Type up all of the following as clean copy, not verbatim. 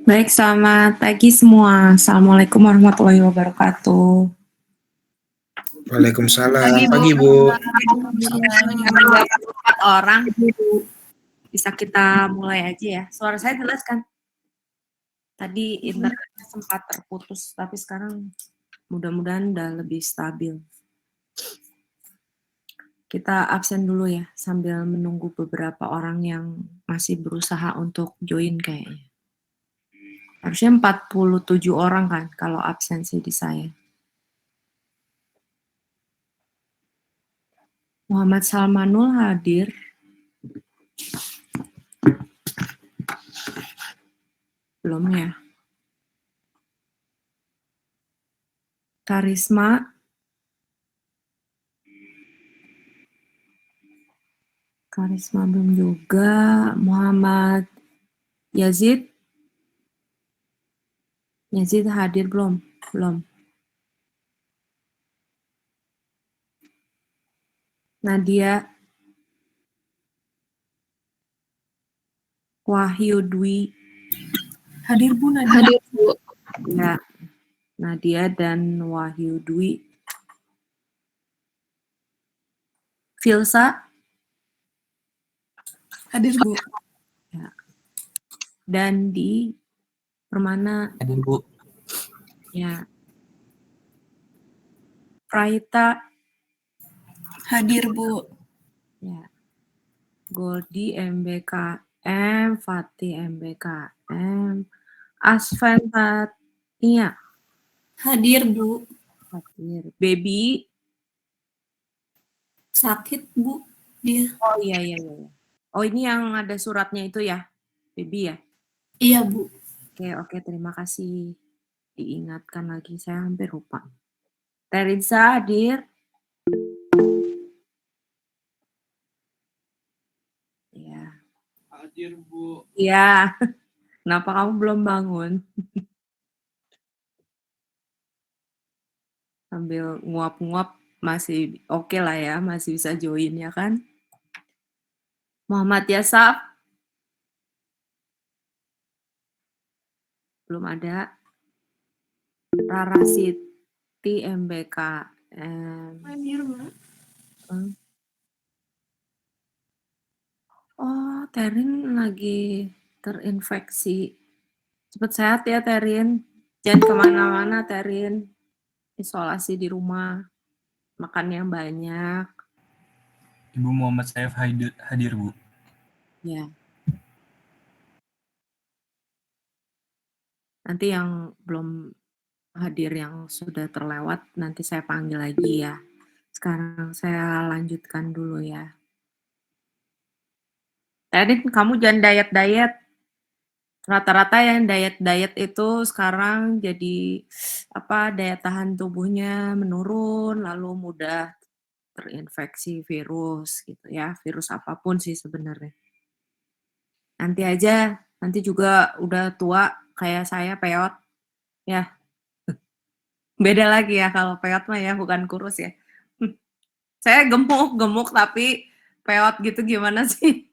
Baik, selamat pagi semua. Assalamualaikum warahmatullahi wabarakatuh. Waalaikumsalam. Pagi, Bu. Ada 4 orang. Bisa kita mulai aja ya. Suara saya jelas kan? Tadi internetnya sempat terputus, tapi sekarang mudah-mudahan udah lebih stabil. Kita absen dulu ya, sambil menunggu beberapa orang yang masih berusaha untuk join kayaknya. Harusnya 47 orang kan kalau absensi di saya. Muhammad Salmanul hadir. Belum ya. Karisma belum juga. Muhammad Yazid hadir belum? Belum. Nadia Wahyu Dwi Hadir Bu Nadia. Hadir Bu. ya. Nadia dan Wahyu Dwi. Filsa Hadir Bu. ya. Dan di Permana Hadir, Bu. ya. Praita Hadir Bu. ya. Goldi MBKM, Fatih MBKM, Asfen Fatia Hadir Bu. hadir. Baby Sakit Bu dia. oh iya. Oh ini yang ada suratnya itu ya, Baby ya? Iya Bu. Oke, terima kasih. Diingatkan lagi, saya hampir lupa. Teresa hadir. Ya. Hadir Bu. Iya. Kenapa kamu belum bangun? Sambil nguap-nguap masih oke lah ya, masih bisa join ya kan? Muhammad Yasaf. Belum ada. Rara Siti MBKM. Hadir Bu. Oh, Terin lagi terinfeksi. Cepat sehat ya, Terin. Jangan kemana-mana, Terin. Isolasi di rumah. Makan yang banyak. Ibu Muhammad Saif hadir, Bu. Ya. Nanti yang belum hadir yang sudah terlewat, nanti saya panggil lagi ya. Sekarang saya lanjutkan dulu ya. Terin, kamu jangan diet-diet. Rata-rata yang diet itu sekarang jadi daya tahan tubuhnya menurun, lalu mudah terinfeksi virus gitu ya, virus apapun sih sebenarnya. Nanti juga udah tua kayak saya peot ya. Beda lagi ya kalau peot mah ya, bukan kurus ya. Saya gemuk tapi peot gitu gimana sih?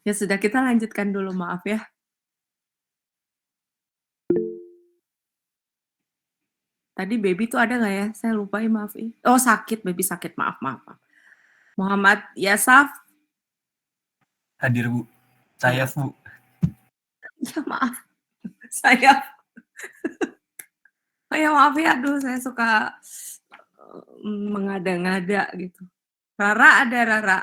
Ya sudah, kita lanjutkan dulu, maaf ya. Tadi Baby tuh ada nggak ya? Saya lupa ya, maaf. Oh sakit, Baby sakit, maaf. Muhammad Yasaf. Hadir, Bu. Sayaf, Bu. Ya maaf, saya. Oh ya maaf ya, aduh saya suka mengada-ngada gitu. Rara ada Rara?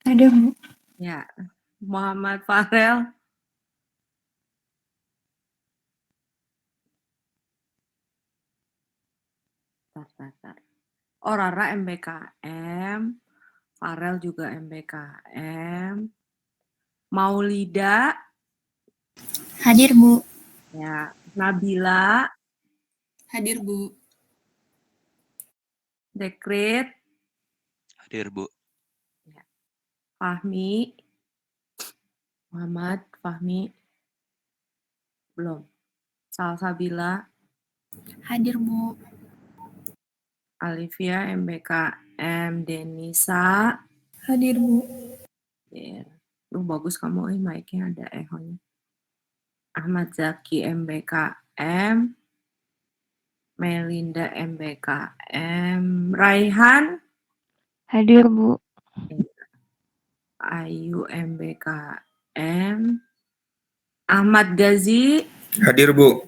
Ada Bu. Ya, Muhammad Farel. Tar. Oh Rara MBKM, Farel juga MBKM. Maulida. Hadir Bu. Ya, Nabila. Hadir Bu. Dekret. Hadir Bu. Ya. Fahmi. Muhammad Fahmi. Belum. Salsabila. Hadir Bu. Alivia MBKM. Denisa. Hadir Bu. Bagus kamu, mic-nya ada echo-nya. Ahmad Zaki MBKM, Melinda MBKM, Raihan, Hadir, Bu. Ayu MBKM, Ahmad Gazi, Hadir, Bu.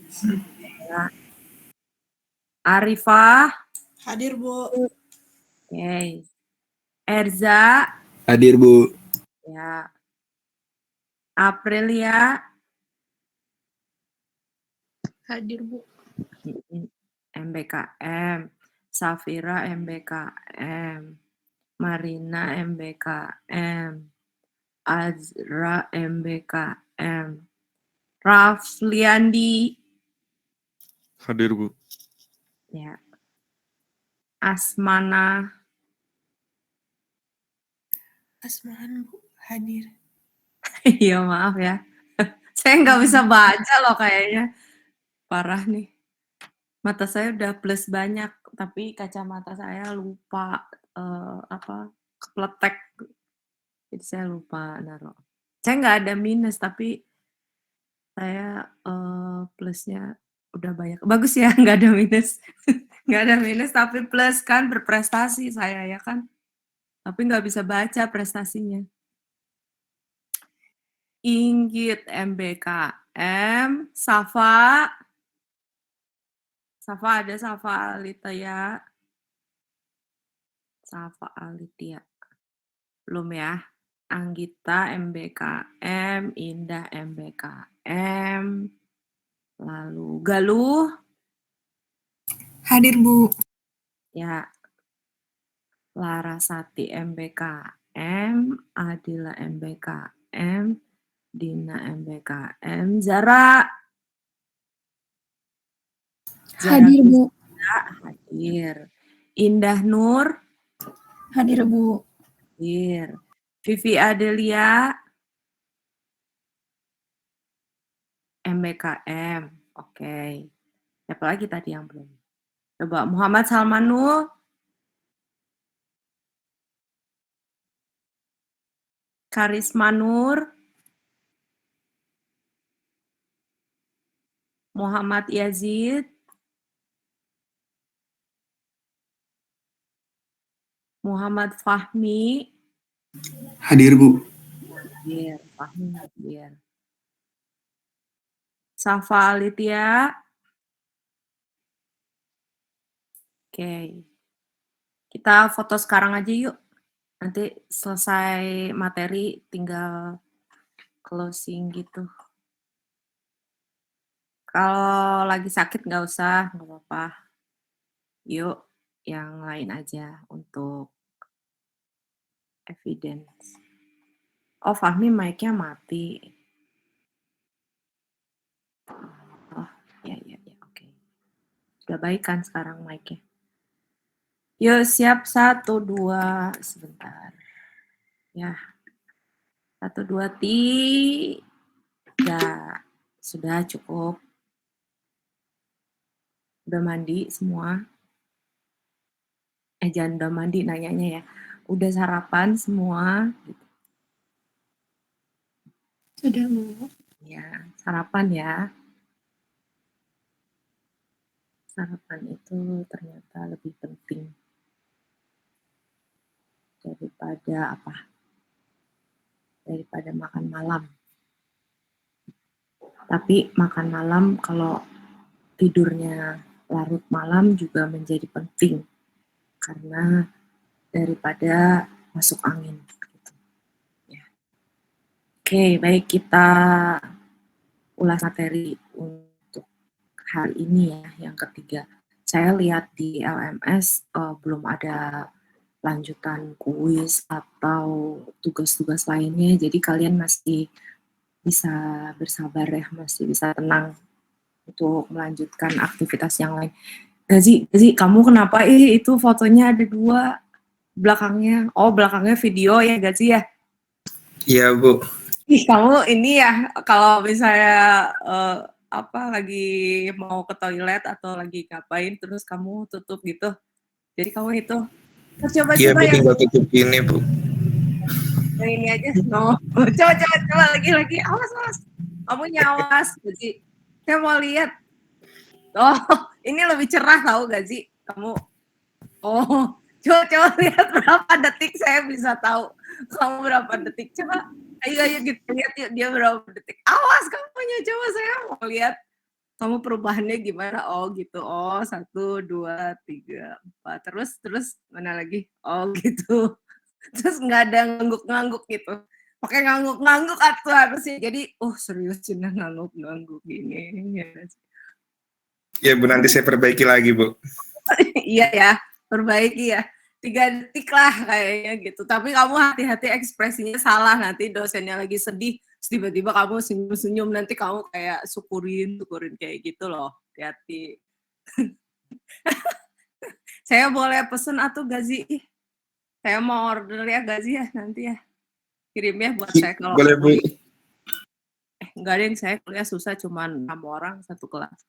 Arifah, Hadir, Bu. okay. Erza, Hadir, Bu. ya. Aprilia, Hadir, Bu. MBKM, Safira MBKM, Marina MBKM, Azra MBKM, Rafliandi, Hadir, Bu. ya. Asmana, Asmaan, Bu. Hadir. iya maaf ya. Saya nggak bisa baca loh kayaknya. Parah nih. Mata saya udah plus banyak, tapi kacamata saya lupa kepletek. Jadi saya lupa naruh. Saya nggak ada minus, tapi saya plusnya udah banyak. Bagus ya, nggak ada minus. Nggak ada minus, tapi plus kan berprestasi saya ya kan. Tapi nggak bisa baca prestasinya. Inggit MBKM, Safa ada Safa Alitia. Safa Alitia. Belum ya. Anggita MBKM, Indah MBKM. Lalu Galuh. Hadir, Bu. Ya. Larasati MBKM, Adila MBKM, Dina MBKM, Zara. Hadir, Bu. Hadir. Indah Nur. Hadir, Bu. Hadir. Vivi Adelia. MBKM. Oke. Siapa lagi tadi yang belum? Coba Muhammad Salmanul. Karisma Nur. Muhammad Yazid. Muhammad Fahmi. Hadir, Bu. Hadir. Fahmi hadir. Safa Alitia. Oke. Kita foto sekarang aja yuk. Nanti selesai materi tinggal closing gitu. Kalau lagi sakit nggak usah, nggak apa-apa. Yuk, yang lain aja untuk evidence. Oh, Fahmi mic-nya mati. Oh, ya, oke. Udah baik kan sekarang mic-nya? Yuk, siap. 1, 2, sebentar. Ya. 1, 2, 3. Sudah cukup. Udah mandi semua. Jangan udah mandi nanyanya ya. Udah sarapan semua. Sudah, Bu. Ya, sarapan ya. Sarapan itu ternyata lebih penting daripada daripada makan malam. Tapi makan malam kalau tidurnya larut malam juga menjadi penting karena daripada masuk angin. Gitu. Ya. Oke, baik kita ulas materi untuk hari ini ya, yang ketiga. Saya lihat di LMS belum ada lanjutan kuis atau tugas-tugas lainnya, jadi kalian masih bisa bersabar ya, masih bisa tenang untuk melanjutkan aktivitas yang lain. Gazi, kamu kenapa itu fotonya ada 2 belakangnya? Oh, belakangnya video ya, Gazi ya? Iya, Bu. Ih, kamu ini ya, kalau misalnya lagi mau ke toilet atau lagi ngapain, terus kamu tutup gitu. Jadi kamu itu, coba Iya, Bu, yang tinggal tutup ini, Bu. Yang ini aja. No. Coba lagi. Awas. Kamu awas, Gazi. Saya mau lihat. Oh, ini lebih cerah tahu Gazi. Kamu. Oh, coba lihat berapa detik saya bisa tahu. Kamu berapa detik? Coba. Ayo kita lihat yuk dia berapa detik. Awas kamunya, coba saya mau lihat. Kamu perubahannya gimana? Oh gitu. Oh 1, 2, 3, 4. Terus mana lagi? Oh gitu. Terus nggak ada ngangguk-ngangguk gitu. Pakai ngangguk-ngangguk atau harusnya. Jadi, oh serius Cina ngangguk-ngangguk gini. Ya Bu, nanti saya perbaiki lagi Bu. Iya ya, perbaiki ya. 3 detik lah kayaknya gitu. Tapi kamu hati-hati ekspresinya salah, nanti dosennya lagi sedih, terus tiba-tiba kamu senyum-senyum, nanti kamu kayak syukurin kayak gitu loh. Hati-hati. Saya boleh pesen atuh Gazi. Saya mau order ya Gazi ya nanti ya. Kirim ya buat saya kalau Boleh Bu. enggak ada yang saya kuliah susah cuman 6 orang satu kelas.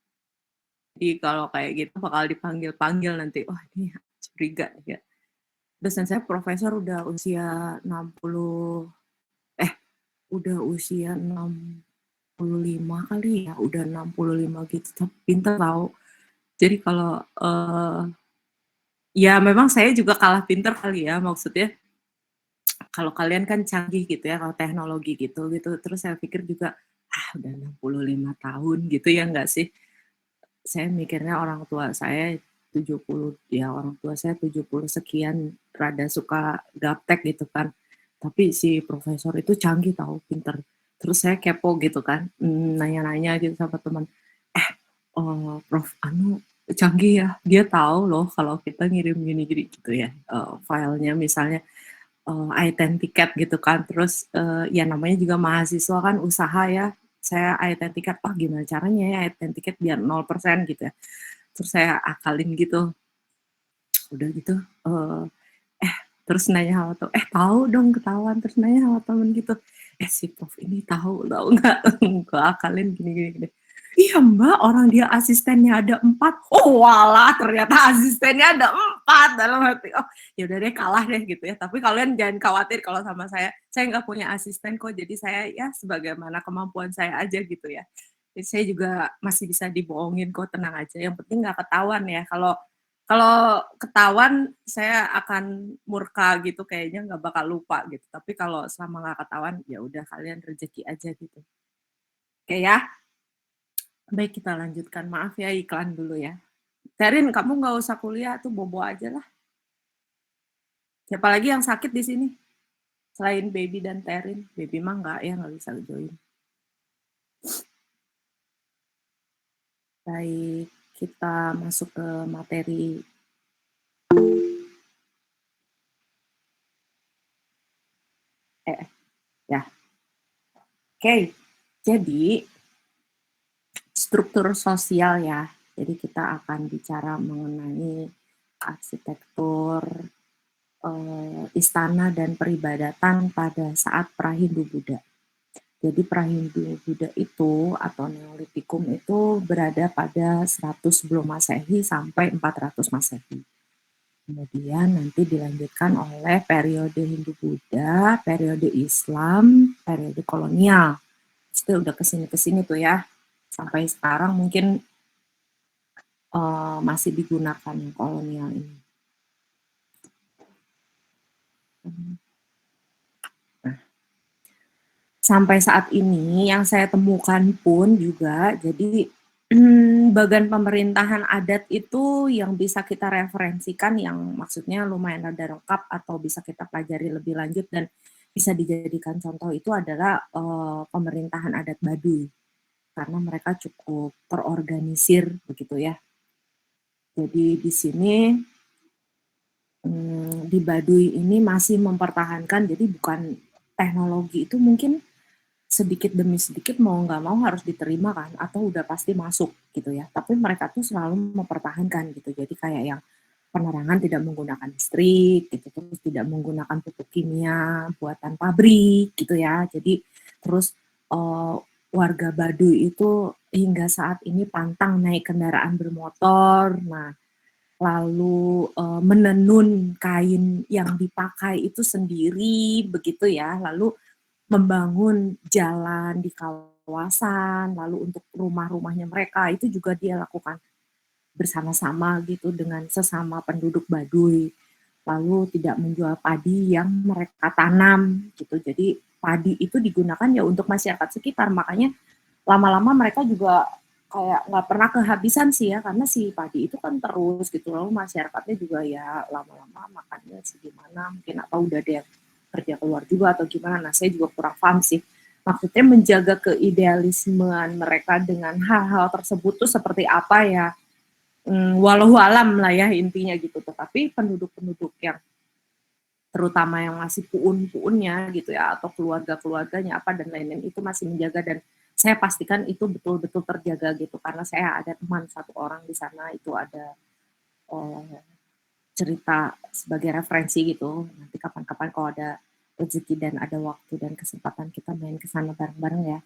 Jadi kalau kayak gitu bakal dipanggil-panggil nanti. Wah, ini curiga ya. Dosen saya profesor udah usia 65 kali ya, udah 65 gitu, tapi pinter tahu. Jadi kalau ya memang saya juga kalah pinter kali ya, maksudnya kalau kalian kan canggih gitu ya, kalau teknologi gitu, terus saya pikir juga, udah 65 tahun gitu ya enggak sih? Saya mikirnya orang tua saya 70, ya orang tua saya 70 sekian, rada suka gaptek gitu kan. Tapi si profesor itu canggih tahu, pinter. Terus saya kepo gitu kan, nanya-nanya gitu sama teman, Prof anu canggih ya, dia tahu loh kalau kita ngirim gini-gini gitu ya, filenya misalnya iTenticket gitu kan, terus ya namanya juga mahasiswa kan usaha ya, saya iTenticket, gimana caranya ya iTenticket biar 0% gitu ya, terus saya akalin gitu, udah gitu terus nanya sama temen, tahu dong ketahuan, terus nanya sama temen gitu, si Prof ini tahu nggak, gue akalin gini. Iya mbak, orang dia asistennya ada 4. Oh walah, ternyata asistennya ada 4. Dalam hati, oh ya udah deh kalah deh gitu ya. Tapi kalian jangan khawatir kalau sama saya nggak punya asisten kok. Jadi saya ya sebagaimana kemampuan saya aja gitu ya. Jadi saya juga masih bisa dibohongin kok, tenang aja. Yang penting nggak ketahuan ya. Kalau ketahuan saya akan murka gitu, kayaknya nggak bakal lupa gitu. Tapi kalau selama nggak ketahuan ya udah kalian rezeki aja gitu. Oke ya. Baik, kita lanjutkan. Maaf ya, iklan dulu ya. Terin, kamu nggak usah kuliah, tuh bobo aja lah. Siapa lagi yang sakit di sini? Selain Baby dan Terin. Baby mah nggak bisa join. Baik, kita masuk ke materi. Ya. Oke, jadi struktur sosial ya. Jadi kita akan bicara mengenai arsitektur istana dan peribadatan pada saat Prahindu-Buddha. Jadi Prahindu-Buddha itu atau Neolitikum itu berada pada 100 sebelum Masehi sampai 400 Masehi. Kemudian nanti dilanjutkan oleh periode Hindu-Buddha, periode Islam, periode kolonial. Itu udah kesini tuh ya. Sampai sekarang mungkin masih digunakan yang kolonial ini. Nah, sampai saat ini yang saya temukan pun juga, jadi bagan pemerintahan adat itu yang bisa kita referensikan, yang maksudnya lumayan rada lengkap atau bisa kita pelajari lebih lanjut dan bisa dijadikan contoh itu adalah pemerintahan adat Baduy, karena mereka cukup terorganisir begitu ya. Jadi di sini di Baduy ini masih mempertahankan, jadi bukan teknologi itu mungkin sedikit demi sedikit mau nggak mau harus diterima kan, atau udah pasti masuk gitu ya. Tapi mereka tuh selalu mempertahankan gitu. Jadi kayak yang penerangan tidak menggunakan listrik gitu, terus tidak menggunakan pupuk kimia buatan pabrik gitu ya. Jadi terus warga Baduy itu hingga saat ini pantang naik kendaraan bermotor. Nah, lalu menenun kain yang dipakai itu sendiri begitu ya, lalu membangun jalan di kawasan, lalu untuk rumah-rumahnya mereka itu juga dia lakukan bersama-sama gitu dengan sesama penduduk Baduy. Lalu tidak menjual padi yang mereka tanam gitu. Jadi padi itu digunakan ya untuk masyarakat sekitar, makanya lama-lama mereka juga kayak nggak pernah kehabisan sih ya, karena si padi itu kan terus gitu, lalu masyarakatnya juga ya lama-lama makannya segimana mungkin, atau udah ada yang kerja keluar juga atau gimana, nah saya juga kurang paham sih. Maksudnya menjaga keidealismean mereka dengan hal-hal tersebut tuh seperti apa ya, walau alam lah ya intinya gitu. Tetapi penduduk-penduduk yang terutama yang masih puun-puunnya gitu ya, atau keluarga-keluarganya apa dan lain-lain itu masih menjaga, dan saya pastikan itu betul-betul terjaga gitu, karena saya ada teman satu orang di sana itu ada cerita sebagai referensi gitu. Nanti kapan-kapan kalau ada rezeki dan ada waktu dan kesempatan kita main ke sana bareng-bareng ya.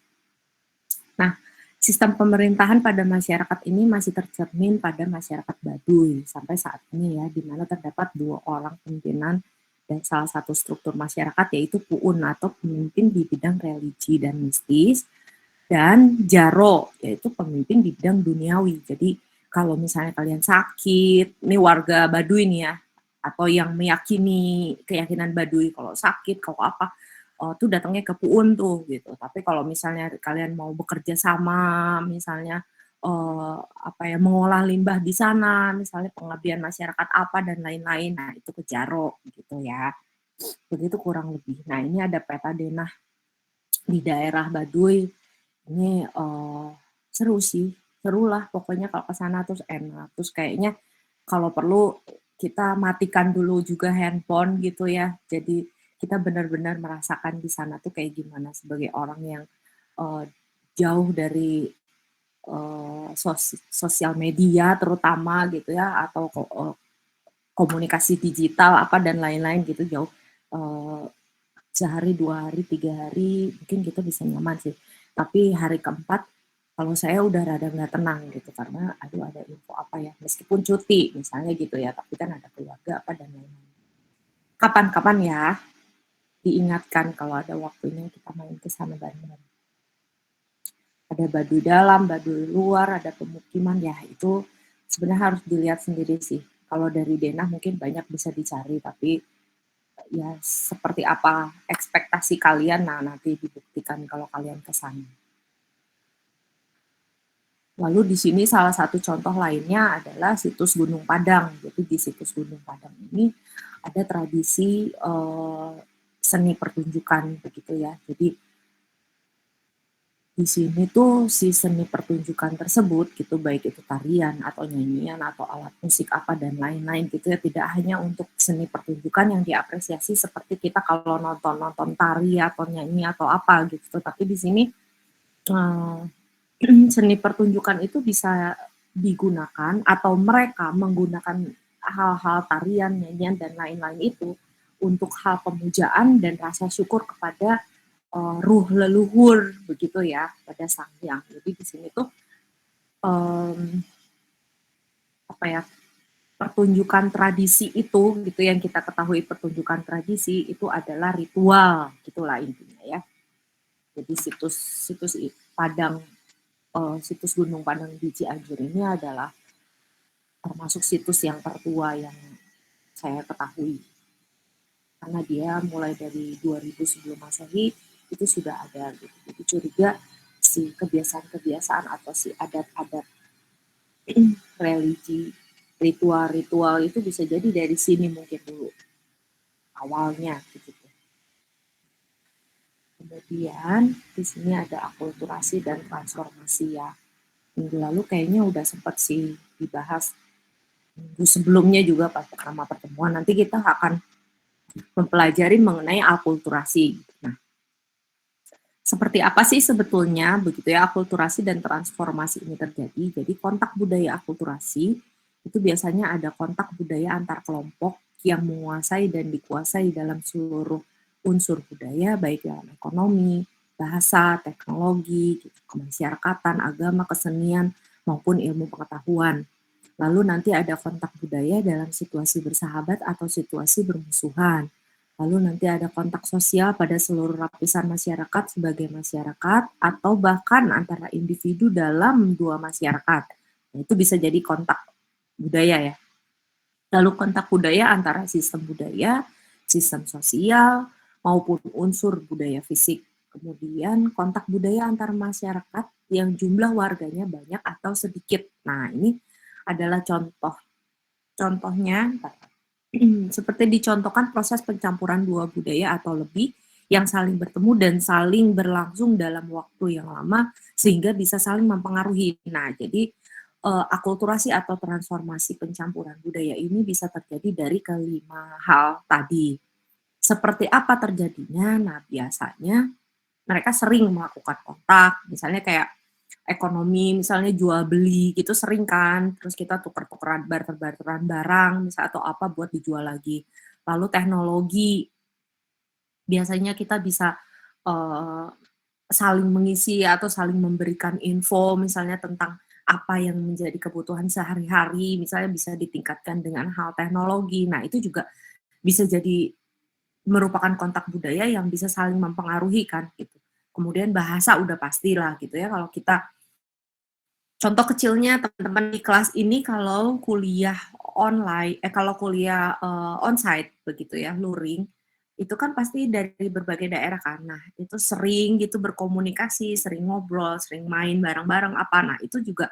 Nah, sistem pemerintahan pada masyarakat ini masih tercermin pada masyarakat Baduy sampai saat ini ya, di mana terdapat 2 orang pimpinan dan salah satu struktur masyarakat yaitu Puun atau pemimpin di bidang religi dan mistis, dan Jaro yaitu pemimpin di bidang duniawi. Jadi kalau misalnya kalian sakit, ini warga Baduy nih ya, atau yang meyakini keyakinan Baduy kalau sakit, kalau apa, tuh datangnya ke Puun tuh gitu. Tapi kalau misalnya kalian mau bekerja sama, misalnya apa ya, mengolah limbah di sana, misalnya pengabdian masyarakat apa dan lain-lain, nah itu ke Jaro gitu ya. Begitu kurang lebih. Nah ini ada peta denah di daerah Baduy. Ini seru sih, seru lah pokoknya kalau ke sana terus enak. Terus kayaknya kalau perlu kita matikan dulu juga handphone gitu ya. Jadi kita benar-benar merasakan di sana tuh kayak gimana sebagai orang yang jauh dari sosial media terutama gitu ya, atau komunikasi digital apa dan lain-lain gitu, jauh sehari, 2 hari, 3 hari mungkin kita bisa nyaman sih. Tapi hari keempat kalau saya udah rada nggak tenang gitu, karena aduh ada info apa ya, meskipun cuti misalnya gitu ya, tapi kan ada keluarga apa dan lain-lain. Kapan-kapan ya diingatkan kalau ada waktunya kita main ke sana bareng-bareng. Ada Baduy dalam, Baduy luar, ada pemukiman ya, itu sebenarnya harus dilihat sendiri sih. Kalau dari denah mungkin banyak bisa dicari, tapi ya seperti apa ekspektasi kalian, nah nanti dibuktikan kalau kalian ke sana. Lalu di sini salah satu contoh lainnya adalah situs Gunung Padang. Jadi di situs Gunung Padang ini ada tradisi seni pertunjukan begitu ya. Jadi di sini tuh si seni pertunjukan tersebut gitu, baik itu tarian atau nyanyian atau alat musik apa dan lain-lain gitu ya, tidak hanya untuk seni pertunjukan yang diapresiasi seperti kita kalau nonton tari atau nyanyi atau apa gitu, tapi di sini seni pertunjukan itu bisa digunakan atau mereka menggunakan hal-hal tarian, nyanyian dan lain-lain itu untuk hal pemujaan dan rasa syukur kepada ruh leluhur begitu ya, pada Sang Hyang. Jadi di sini tuh apa ya, pertunjukan tradisi itu gitu, yang kita ketahui pertunjukan tradisi itu adalah ritual gitulah intinya ya. Jadi situs Padang, situs Gunung Padang di Cianjur ini adalah termasuk situs yang tertua yang saya ketahui, karena dia mulai dari 2000 sebelum Masehi itu sudah ada gitu. Jadi curiga si kebiasaan-kebiasaan atau si adat-adat religi, ritual-ritual itu bisa jadi dari sini mungkin dulu awalnya gitu. Kemudian di sini ada akulturasi dan transformasi ya. Minggu lalu kayaknya udah sempat sih dibahas, minggu sebelumnya juga pas pertama pertemuan. Nanti kita akan mempelajari mengenai akulturasi. Nah, seperti apa sih sebetulnya begitu ya akulturasi dan transformasi ini terjadi? Jadi kontak budaya akulturasi itu biasanya ada kontak budaya antar kelompok yang menguasai dan dikuasai dalam seluruh unsur budaya, baik dalam ekonomi, bahasa, teknologi, kemasyarakatan, agama, kesenian, maupun ilmu pengetahuan. Lalu nanti ada kontak budaya dalam situasi bersahabat atau situasi bermusuhan. Lalu nanti ada kontak sosial pada seluruh lapisan masyarakat sebagai masyarakat atau bahkan antara individu dalam dua masyarakat. Nah, itu bisa jadi kontak budaya ya. Lalu kontak budaya antara sistem budaya, sistem sosial, maupun unsur budaya fisik. Kemudian kontak budaya antar masyarakat yang jumlah warganya banyak atau sedikit. Nah, ini adalah contohnya seperti dicontohkan proses pencampuran dua budaya atau lebih yang saling bertemu dan saling berlangsung dalam waktu yang lama sehingga bisa saling mempengaruhi. Nah, jadi akulturasi atau transformasi pencampuran budaya ini bisa terjadi dari kelima hal tadi. Seperti apa terjadinya? Nah, biasanya mereka sering melakukan kontak, misalnya kayak ekonomi, misalnya jual beli gitu sering kan, terus kita tuker-tukeran, barter-barteran barang, misal atau apa buat dijual lagi. Lalu teknologi, biasanya kita bisa saling mengisi atau saling memberikan info, misalnya tentang apa yang menjadi kebutuhan sehari-hari, misalnya bisa ditingkatkan dengan hal teknologi. Nah, itu juga bisa jadi merupakan kontak budaya yang bisa saling mempengaruhi kan gitu. Kemudian bahasa udah pastilah gitu ya, kalau kita contoh kecilnya teman-teman di kelas ini kalau kuliah online, kalau kuliah onsite begitu ya, luring, itu kan pasti dari berbagai daerah kan. Nah, itu sering gitu berkomunikasi, sering ngobrol, sering main bareng-bareng apa. Nah, itu juga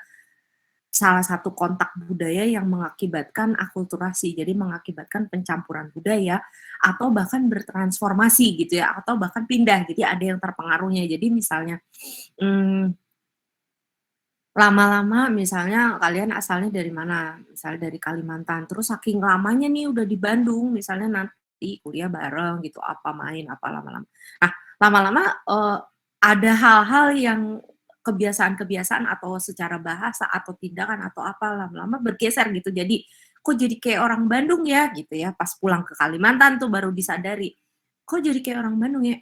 salah satu kontak budaya yang mengakibatkan akulturasi, jadi mengakibatkan pencampuran budaya atau bahkan bertransformasi gitu ya, atau bahkan pindah, jadi ada yang terpengaruhnya. Jadi misalnya lama-lama misalnya kalian asalnya dari mana, misalnya dari Kalimantan, terus saking lamanya nih udah di Bandung, misalnya nanti kuliah bareng gitu, apa main, apa lama-lama. Nah, lama-lama ada hal-hal yang kebiasaan-kebiasaan atau secara bahasa atau tindakan atau apa lama-lama bergeser gitu. Jadi kok jadi kayak orang Bandung ya gitu ya. Pas pulang ke Kalimantan tuh baru disadari. Kok jadi kayak orang Bandung ya?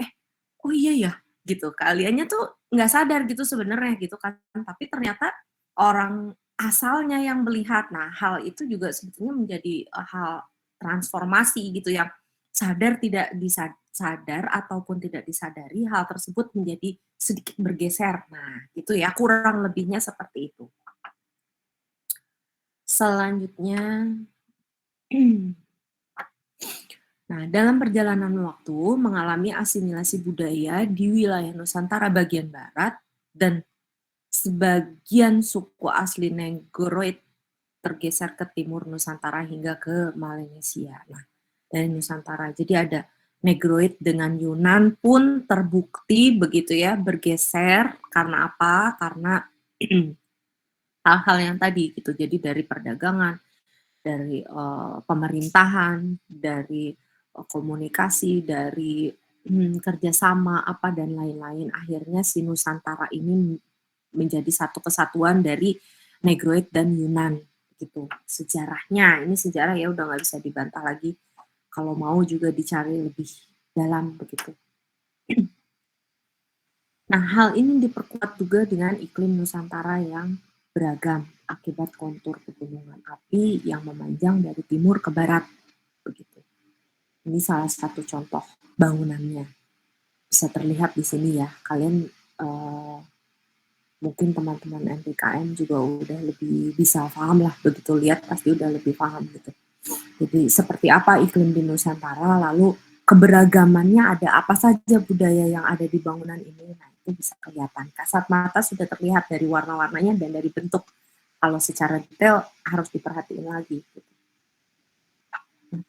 Oh iya ya gitu. Kaliannya tuh nggak sadar gitu sebenarnya gitu kan. Tapi ternyata orang asalnya yang melihat. Nah, hal itu juga sebetulnya menjadi hal transformasi gitu yang sadar tidak sadar ataupun tidak disadari hal tersebut menjadi sedikit bergeser. Nah, itu ya kurang lebihnya seperti itu. Selanjutnya, nah dalam perjalanan waktu mengalami asimilasi budaya di wilayah Nusantara bagian barat dan sebagian suku asli Negroid tergeser ke timur Nusantara hingga ke Malaysia. Nah, dari Nusantara. Jadi ada Negroid dengan Yunan pun terbukti begitu ya bergeser karena apa? Karena hal-hal yang tadi gitu. Jadi dari perdagangan, dari pemerintahan, dari komunikasi, dari kerjasama apa dan lain-lain. Akhirnya si Nusantara ini menjadi satu kesatuan dari Negroid dan Yunan gitu. Sejarahnya ini sejarah ya udah nggak bisa dibantah lagi. Kalau mau juga dicari lebih dalam begitu. Nah, hal ini diperkuat juga dengan iklim Nusantara yang beragam akibat kontur pegunungan api yang memanjang dari timur ke barat begitu. Ini salah satu contoh bangunannya. Bisa terlihat di sini ya. Kalian mungkin teman-teman MPKM juga udah lebih bisa paham lah begitu lihat pasti udah lebih paham gitu. Jadi seperti apa iklim di Nusantara, lalu keberagamannya ada apa saja budaya yang ada di bangunan ini, nah itu bisa kelihatan. Kasat mata sudah terlihat dari warna-warnanya dan dari bentuk. Kalau secara detail harus diperhatiin lagi. Nah,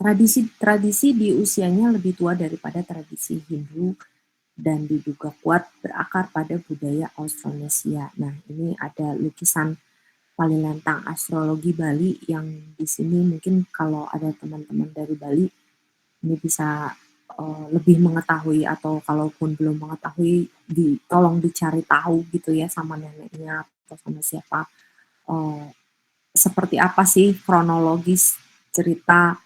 tradisi di usianya lebih tua daripada tradisi Hindu dan diduga kuat berakar pada budaya Austronesia. Nah ini ada lukisan Palilentang astrologi Bali yang di sini mungkin kalau ada teman-teman dari Bali ini bisa lebih mengetahui atau kalaupun belum mengetahui tolong dicari tahu gitu ya sama neneknya atau sama siapa seperti apa sih kronologis cerita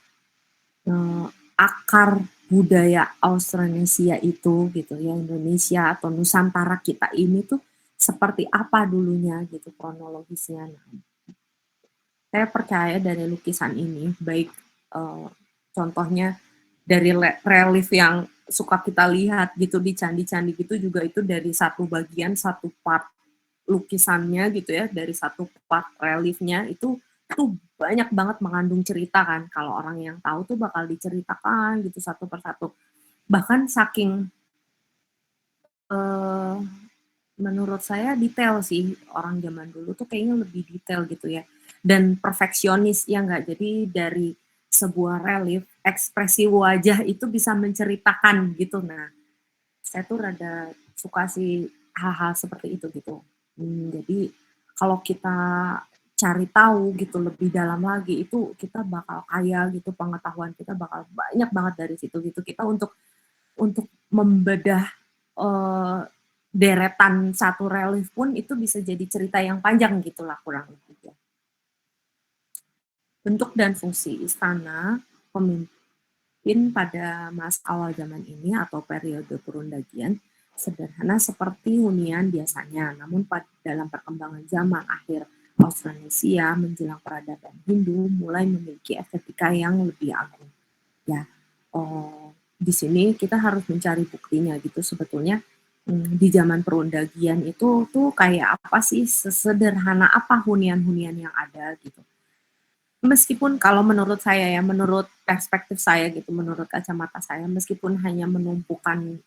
akar budaya Austronesia itu gitu ya Indonesia atau Nusantara kita ini tuh seperti apa dulunya gitu kronologisnya. Nah, Saya percaya dari lukisan ini, baik contohnya dari relief yang suka kita lihat gitu di candi-candi gitu juga itu dari satu bagian, satu part lukisannya gitu ya, dari satu part reliefnya itu tuh banyak banget mengandung cerita kan. Kalau orang yang tahu tuh bakal diceritakan gitu satu persatu. Bahkan saking eh, menurut saya detail sih orang zaman dulu tuh kayaknya lebih detail gitu ya. Dan perfeksionis ya nggak. Jadi dari sebuah relief, ekspresi wajah itu bisa menceritakan gitu. Nah, saya tuh rada suka sih hal-hal seperti itu gitu. Jadi kalau kita cari tahu gitu lebih dalam lagi itu kita bakal kaya gitu pengetahuan kita bakal banyak banget dari situ gitu kita untuk membedah eh, deretan satu relief pun itu bisa jadi cerita yang panjang gitulah kurang lebih ya. Bentuk dan fungsi istana pemimpin pada masa awal zaman ini atau periode Perundagian sederhana seperti hunian biasanya, namun dalam perkembangan zaman akhir Austronesia menjelang peradaban Hindu mulai memiliki estetika yang lebih agung. Ya, di sini kita harus mencari buktinya gitu sebetulnya di zaman Perundagian itu tuh kayak apa sih sesederhana apa hunian-hunian yang ada gitu. Meskipun kalau menurut saya ya, menurut perspektif saya gitu, menurut kacamata saya, meskipun hanya menumpukan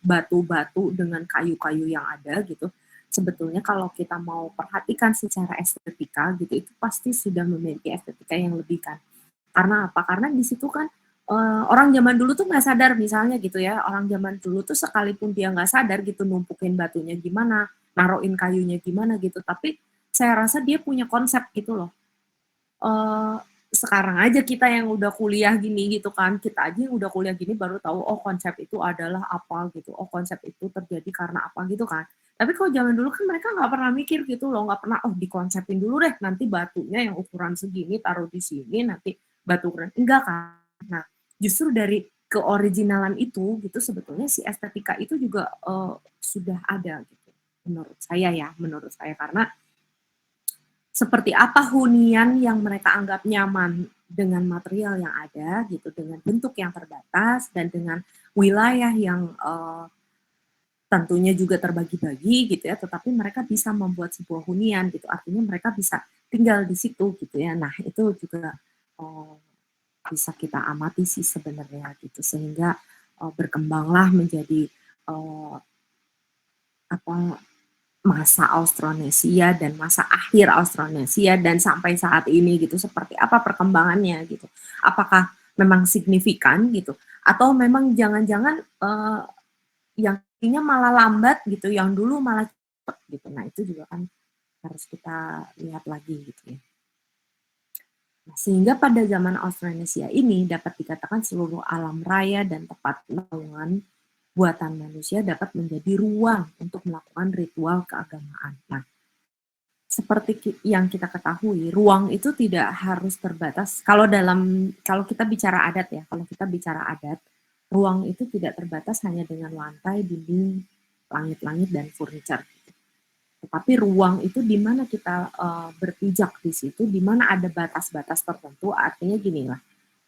batu-batu dengan kayu-kayu yang ada gitu, sebetulnya kalau kita mau perhatikan secara estetika gitu, itu pasti sudah memiliki estetika yang lebih kan. Karena apa? Karena di situ kan orang zaman dulu tuh nggak sadar misalnya gitu ya, orang zaman dulu tuh sekalipun dia nggak sadar gitu numpukin batunya gimana, naruhin kayunya gimana gitu, tapi saya rasa dia punya konsep gitu loh. eh, Sekarang aja kita yang udah kuliah gini gitu kan, kita aja yang udah kuliah gini baru tahu oh konsep itu adalah apa gitu, oh konsep itu terjadi karena apa gitu kan. Tapi kalau zaman dulu kan mereka nggak pernah mikir gitu loh, nggak pernah oh dikonsepin dulu deh nanti batunya yang ukuran segini taruh di sini nanti batu ukuran enggak kan. Nah justru dari keoriginalan itu gitu sebetulnya si estetika itu juga sudah ada gitu menurut saya karena seperti apa hunian yang mereka anggap nyaman dengan material yang ada gitu, dengan bentuk yang terbatas dan dengan wilayah yang tentunya juga terbagi-bagi gitu ya, tetapi mereka bisa membuat sebuah hunian gitu, artinya mereka bisa tinggal di situ gitu ya. Nah itu juga uh, bisa kita amati sih sebenarnya gitu, sehingga berkembanglah menjadi uh, apa masa Austronesia dan masa akhir Austronesia dan sampai saat ini gitu seperti apa perkembangannya gitu. Apakah memang signifikan gitu atau memang jangan-jangan yang ininya malah lambat gitu, yang dulu malah cepet gitu. Nah, itu juga kan harus kita lihat lagi gitu ya. Nah, sehingga pada zaman Austronesia ini dapat dikatakan seluruh alam raya dan tempat naungan buatan manusia dapat menjadi ruang untuk melakukan ritual keagamaan. Nah, seperti yang kita ketahui, ruang itu tidak harus terbatas. Kalau kita bicara adat ya, kalau kita bicara adat, ruang itu tidak terbatas hanya dengan lantai, dinding, langit-langit dan furniture. Tetapi ruang itu di mana kita berpijak di situ, di mana ada batas-batas tertentu. Artinya gini lah,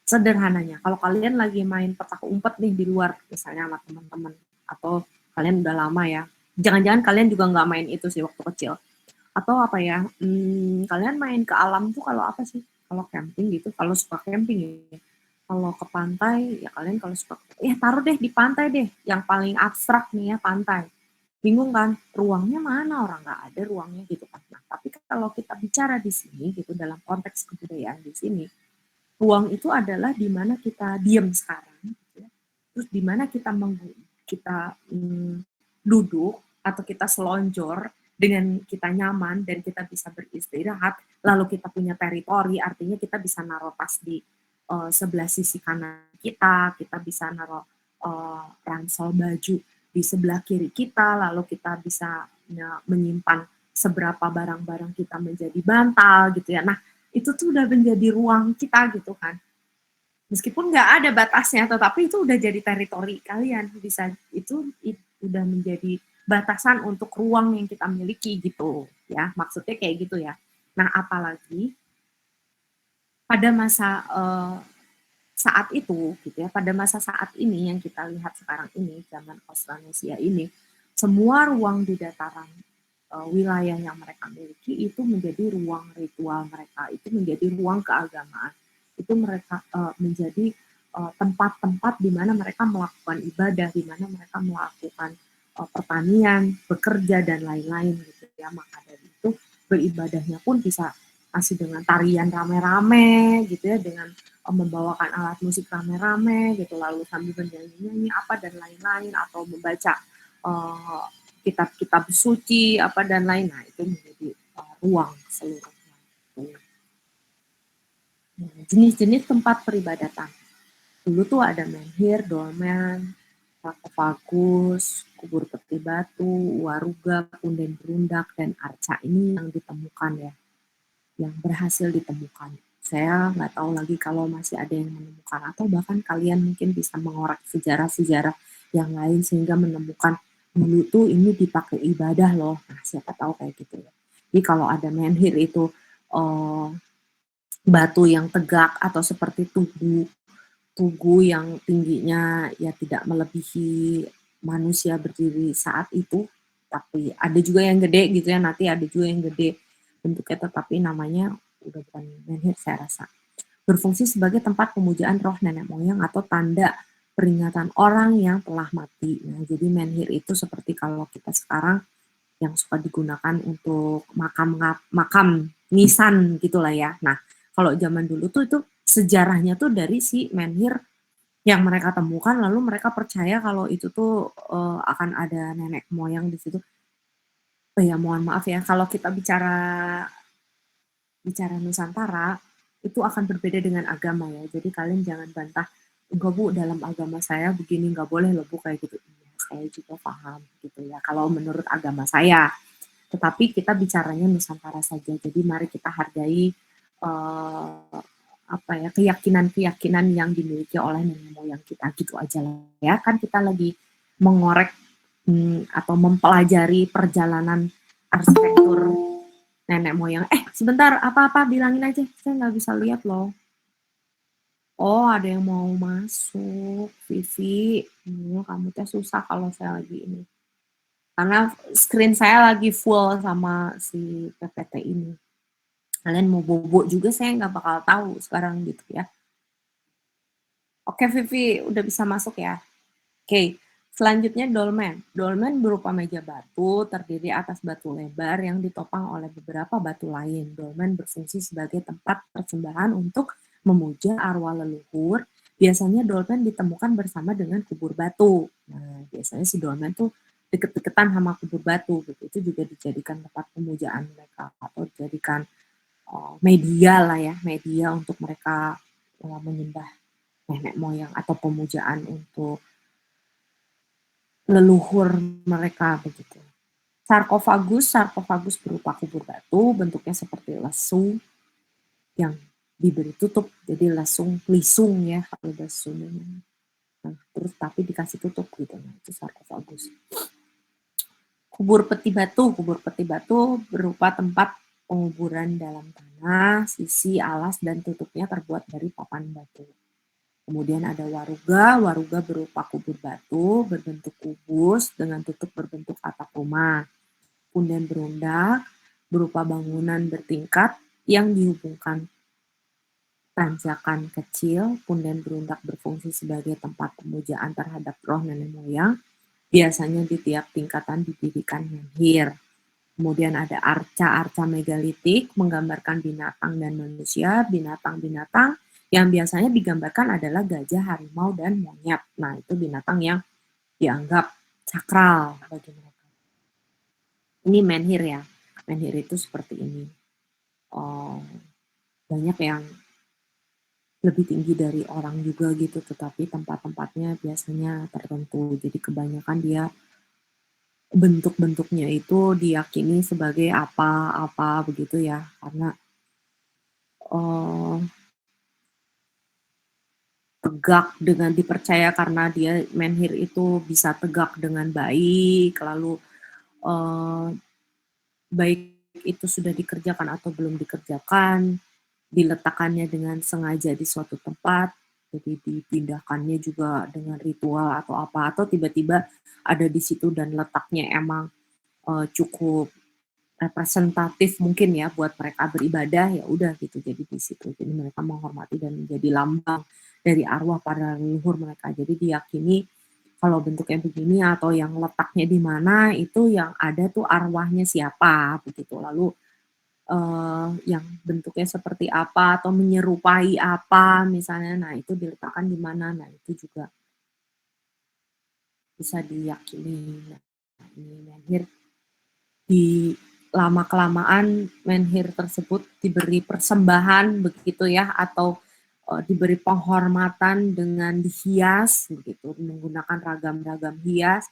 sederhananya, kalau kalian lagi main petak umpet nih di luar, misalnya sama teman-teman, atau kalian udah lama ya, jangan-jangan kalian juga nggak main itu sih waktu kecil atau apa ya, kalian main ke alam tuh kalau apa sih? Kalau camping gitu, kalau suka camping ya. Kalau ke pantai, ya kalian kalau suka, ya taruh deh di pantai deh. Yang paling abstrak nih ya pantai. Bingung kan? Ruangnya mana? Orang nggak ada ruangnya gitu kan. Nah, tapi kalau kita bicara di sini gitu dalam konteks kebudayaan di sini, ruang itu adalah di mana kita diam sekarang, gitu ya. Terus di mana kita duduk atau kita selonjor dengan kita nyaman dan kita bisa beristirahat, lalu kita punya teritori, artinya kita bisa naruh tas di sebelah sisi kanan kita bisa naruh ransel baju di sebelah kiri kita, lalu kita bisa menyimpan seberapa barang-barang kita menjadi bantal gitu ya. Nah, itu tuh udah menjadi ruang kita gitu kan. Meskipun nggak ada batasnya, tetapi itu udah jadi teritori kalian. Bisa itu udah menjadi batasan untuk ruang yang kita miliki gitu ya. Maksudnya kayak gitu ya. Nah, apalagi pada masa saat itu gitu ya, pada masa saat ini yang kita lihat sekarang ini, zaman Austronesia ini, semua ruang di dataran wilayah yang mereka miliki itu menjadi ruang ritual mereka, itu menjadi ruang keagamaan, itu mereka menjadi tempat-tempat di mana mereka melakukan ibadah, di mana mereka melakukan pertanian, bekerja dan lain-lain gitu ya. Maka dari itu beribadahnya pun bisa masih dengan tarian rame-rame gitu ya, dengan membawakan alat musik rame-rame gitu, lalu sambil bernyanyi-nyanyi apa dan lain-lain, atau membaca kitab-kitab suci apa dan lain. Nah, itu menjadi ruang seluruhnya. Jenis-jenis tempat peribadatan. Dulu tuh ada menhir, dolmen, sarkofagus, kubur peti batu, waruga, punden berundak, dan arca ini yang ditemukan ya, yang berhasil ditemukan. Saya nggak tahu lagi kalau masih ada yang menemukan, atau bahkan kalian mungkin bisa mengorek sejarah-sejarah yang lain sehingga menemukan dulu tuh ini dipakai ibadah loh. Nah, siapa tahu kayak gitu ya. Jadi kalau ada menhir itu batu yang tegak atau seperti tugu yang tingginya ya tidak melebihi manusia berdiri saat itu, tapi ada juga yang gede gitu ya, nanti ada juga yang gede bentuknya, tetapi namanya udah bukan menhir saya rasa. Berfungsi sebagai tempat pemujaan roh nenek moyang atau tanda peringatan orang yang telah mati. Nah, jadi menhir itu seperti kalau kita sekarang yang suka digunakan untuk makam nisan gitulah ya. Nah, kalau zaman dulu tuh itu sejarahnya tuh dari si menhir yang mereka temukan, lalu mereka percaya kalau itu tuh akan ada nenek moyang di situ. Oh ya, mohon maaf ya, kalau kita bicara Nusantara, itu akan berbeda dengan agama ya. Jadi kalian jangan bantah, enggak Bu, dalam agama saya begini, enggak boleh loh Bu kayak gitu. Iya, saya juga paham gitu ya, kalau menurut agama saya. Tetapi kita bicaranya Nusantara saja. Jadi mari kita hargai apa ya, keyakinan-keyakinan yang dimiliki oleh nenek moyang kita, gitu aja lah ya. Kan kita lagi mengorek atau mempelajari perjalanan arsitektur nenek moyang. Sebentar, apa-apa bilangin aja, saya nggak bisa lihat loh. Oh, ada yang mau masuk, Vivi. Kamu teh susah kalau saya lagi ini. Karena screen saya lagi full sama si PPT ini. Kalian mau bobo juga saya nggak bakal tahu sekarang gitu ya. Oke, Vivi, udah bisa masuk ya? Oke, selanjutnya dolmen. Dolmen berupa meja batu terdiri atas batu lebar yang ditopang oleh beberapa batu lain. Dolmen berfungsi sebagai tempat persembahan untuk memuja arwah leluhur. Biasanya dolmen ditemukan bersama dengan kubur batu. Nah, biasanya si dolmen tuh deket-deketan sama kubur batu. Gitu. Itu juga dijadikan tempat pemujaan mereka atau dijadikan media lah ya, media untuk mereka menyembah nenek moyang atau pemujaan untuk leluhur mereka begitu. Sarkofagus berupa kubur batu, bentuknya seperti lesung yang diberi tutup, jadi lisung ya kalau lesung. Nah, terus tapi dikasih tutup gitu, nah itu sarkofagus. Kubur peti batu berupa tempat penguburan dalam tanah, sisi, alas, dan tutupnya terbuat dari papan batu. Kemudian ada waruga berupa kubur batu berbentuk kubus dengan tutup berbentuk atap rumah. Punden berundak berupa bangunan bertingkat yang dihubungkan tanjakan kecil. Punden berundak berfungsi sebagai tempat pemujaan terhadap roh nenek moyang. Biasanya di tiap tingkatan didirikan menhir. Kemudian ada arca megalitik menggambarkan binatang dan manusia, binatang-binatang yang biasanya digambarkan adalah gajah, harimau, dan monyet. Nah, itu binatang yang dianggap sakral bagi mereka. Ini menhir ya. Menhir itu seperti ini. Banyak yang lebih tinggi dari orang juga gitu, tetapi tempat-tempatnya biasanya tertentu. Jadi kebanyakan dia bentuk-bentuknya itu diyakini sebagai apa-apa begitu ya, karena tegak dengan dipercaya karena dia menhir itu bisa tegak dengan baik, lalu baik itu sudah dikerjakan atau belum dikerjakan, diletakkannya dengan sengaja di suatu tempat, jadi dipindahkannya juga dengan ritual atau apa, atau tiba-tiba ada di situ dan letaknya emang cukup representatif mungkin ya buat mereka beribadah, ya udah gitu jadi di situ. Jadi mereka menghormati dan menjadi lambang dari arwah para leluhur mereka. Jadi diyakini kalau bentuknya begini atau yang letaknya di mana itu yang ada tuh arwahnya siapa begitu. Lalu yang bentuknya seperti apa atau menyerupai apa misalnya, nah itu diletakkan di mana, nah itu juga bisa diyakini. Nah, ini menhir di lama-kelamaan menhir tersebut diberi persembahan begitu ya, atau diberi penghormatan dengan dihias begitu, menggunakan ragam-ragam hias,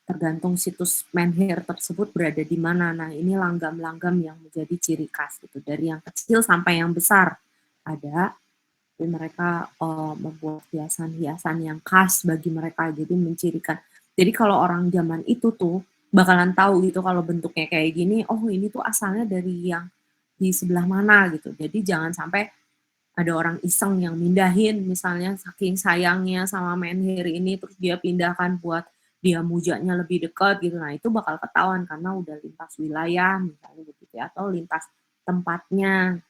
tergantung situs menhir tersebut berada di mana. Nah, ini langgam-langgam yang menjadi ciri khas gitu, dari yang kecil sampai yang besar ada. Jadi mereka membuat hiasan-hiasan yang khas bagi mereka, jadi mencirikan. Jadi kalau orang zaman itu tuh bakalan tahu gitu kalau bentuknya kayak gini, oh ini tuh asalnya dari yang di sebelah mana gitu. Jadi jangan sampai ada orang iseng yang mindahin misalnya saking sayangnya sama menhir ini terus dia pindahkan buat dia mujanya lebih dekat gitu. Nah, itu bakal ketahuan karena udah lintas wilayah misalnya begitu ya, atau lintas tempatnya.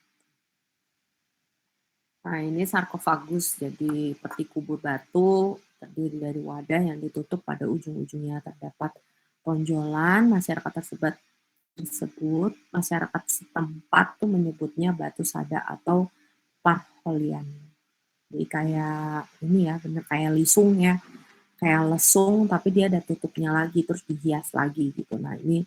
Nah, ini sarkofagus, jadi peti kubur batu terdiri dari wadah yang ditutup pada ujung-ujungnya terdapat tonjolan. Masyarakat setempat tuh menyebutnya batu sada atau parholian. Jadi kayak ini ya, bener kayak lisung ya, kayak lesung tapi dia ada tutupnya lagi terus dihias lagi gitu. Nah, ini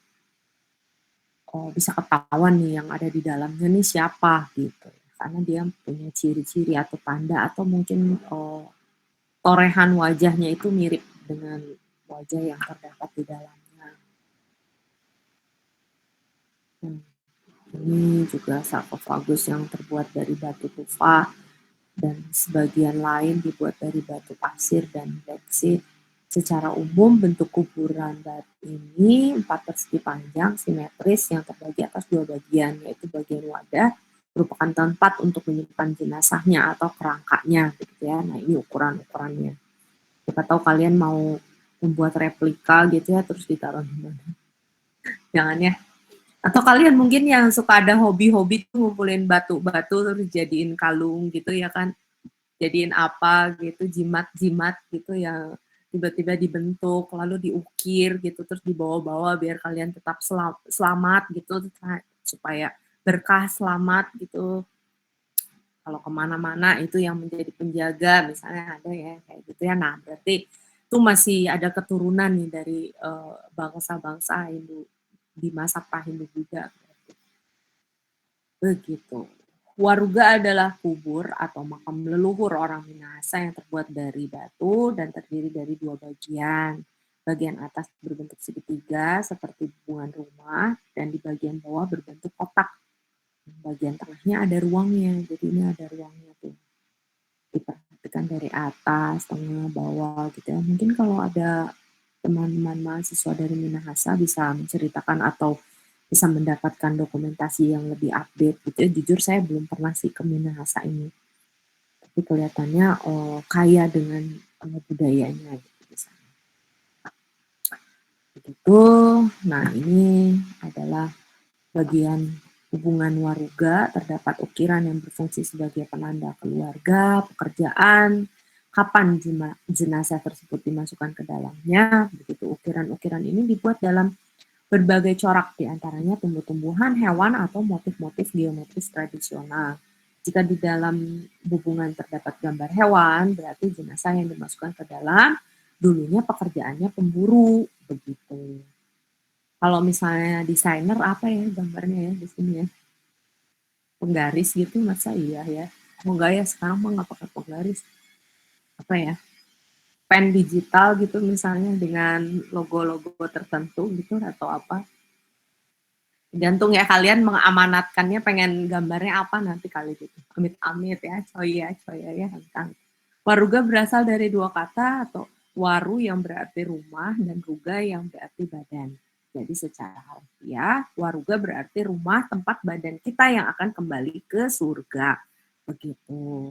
bisa ketahuan nih yang ada di dalamnya nih siapa gitu. Karena dia punya ciri-ciri atau tanda atau mungkin torehan wajahnya itu mirip dengan wajah yang terdapat di dalamnya. Ini juga sarkofagus yang terbuat dari batu tufa dan sebagian lain dibuat dari batu pasir dan boksit. Secara umum bentuk kuburan batu ini 4 persegi panjang, simetris yang terbagi atas 2 bagian, yaitu bagian wadah merupakan tempat untuk menyimpan jenazahnya atau kerangkanya gitu ya. Nah, ini ukuran-ukurannya. Siapa tahu kalian mau membuat replika gitu ya terus ditaruh di mana. Jangan ya. Atau kalian mungkin yang suka ada hobi-hobi tuh ngumpulin batu-batu terus jadiin kalung gitu ya kan. Jadiin apa gitu, jimat-jimat gitu yang tiba-tiba dibentuk lalu diukir gitu terus dibawa-bawa biar kalian tetap selamat gitu supaya berkah selamat gitu. Kalau kemana-mana itu yang menjadi penjaga misalnya ada ya kayak gitu ya. Nah, berarti itu masih ada keturunan nih dari bangsa-bangsa Hindu di masa pra-Hindu Buddha. Begitu. Waruga adalah kubur atau makam leluhur orang Minahasa yang terbuat dari batu dan terdiri dari 2 bagian. Bagian atas berbentuk segitiga seperti hubungan rumah dan di bagian bawah berbentuk kotak. Bagian tengahnya ada ruangnya, jadi ini ada ruangnya tuh. Diperhatikan dari atas, tengah, bawah gitu ya. Mungkin kalau ada teman-teman mahasiswa dari Minahasa bisa menceritakan atau bisa mendapatkan dokumentasi yang lebih update gitu ya. Jujur saya belum pernah sih ke Minahasa ini. Tapi kelihatannya kaya dengan budayanya gitu misalnya. Begitu. Nah, ini adalah bagian hubungan waruga, terdapat ukiran yang berfungsi sebagai penanda keluarga, pekerjaan, kapan jenazah tersebut dimasukkan ke dalamnya. Begitu ukiran-ukiran ini dibuat dalam berbagai corak, diantaranya tumbuh-tumbuhan, hewan, atau motif-motif geometris tradisional. Jika di dalam hubungan terdapat gambar hewan, berarti jenazah yang dimasukkan ke dalam dulunya pekerjaannya pemburu, begitu. Kalau misalnya desainer apa ya gambarnya ya di sini ya? Penggaris gitu, masa iya ya? Semoga ya sekarang mah nggak pakai penggaris. Apa ya? Pen digital gitu misalnya dengan logo-logo tertentu gitu atau apa. Gantung ya kalian mengamanatkannya pengen gambarnya apa nanti kali gitu. Amit-amit ya, coya ya tentang. Waruga berasal dari 2 kata atau waru yang berarti rumah dan ruga yang berarti badan. Jadi secara harfiah, waruga berarti rumah tempat badan kita yang akan kembali ke surga. Begitu.